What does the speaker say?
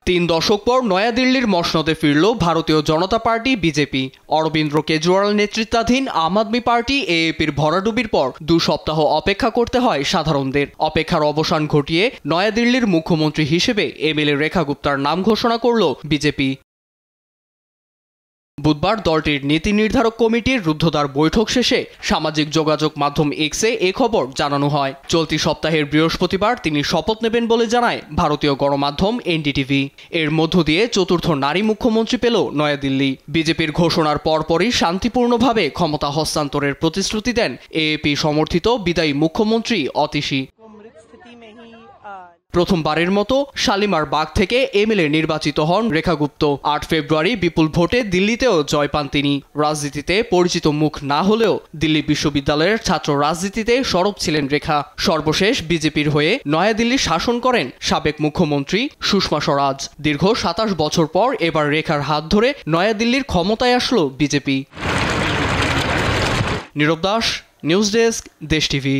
3 দশক পর নয়াদিল্লির মসনদে ফিরল ভারতীয় জনতা পার্টি বিজেপি। অরবিন্দ কেজরিওয়াল নেতৃত্বাধীন আম আদমি পার্টি এএপির ভরাডুবির পর 2 সপ্তাহ অপেক্ষা করতে হয় সাধারণদের। অপেক্ষার অবসান ঘটিয়ে নয়াদিল্লির মুখ্যমন্ত্রী হিসেবে এমএলএ রেখা গুপ্তার নাম ঘোষণা করল বিজেপি। বুধবার দলটির নীতি নির্ধারক কমিটির রুদ্ধদ্বার বৈঠক শেষে সামাজিক যোগাযোগ মাধ্যম এক্সে এ খবর জানানো হয়। চলতি সপ্তাহের বৃহস্পতিবার তিনি শপথ নেবেন বলে জানায় ভারতীয় গণমাধ্যম এনডিটিভি। এর মধ্য দিয়ে চতুর্থ নারী মুখ্যমন্ত্রী পেল নয়াদিল্লি। বিজেপির ঘোষণার পরপরই শান্তিপূর্ণভাবে ক্ষমতা হস্তান্তরের প্রতিশ্রুতি দেন এএপি সমর্থিত বিদায়ী মুখ্যমন্ত্রী অতীশী। প্রথমবারের মতো শালিমার বাগ থেকে এমএলএ নির্বাচিত হন রেখা গুপ্ত। 8 ফেব্রুয়ারি বিপুল ভোটে দিল্লিতেও জয় পান তিনি। রাজনীতিতে পরিচিত মুখ না হলেও দিল্লি বিশ্ববিদ্যালয়ের ছাত্র রাজনীতিতে সরব ছিলেন রেখা। সর্বশেষ বিজেপির হয়ে নয়াদিল্লি শাসন করেন সাবেক মুখ্যমন্ত্রী সুষমা স্বরাজ। দীর্ঘ 27 বছর পর এবার রেখার হাত ধরে নয়াদিল্লির ক্ষমতায় আসলো বিজেপি। নীরব দাস, নিউজ ডেস্ক, দেশ টিভি।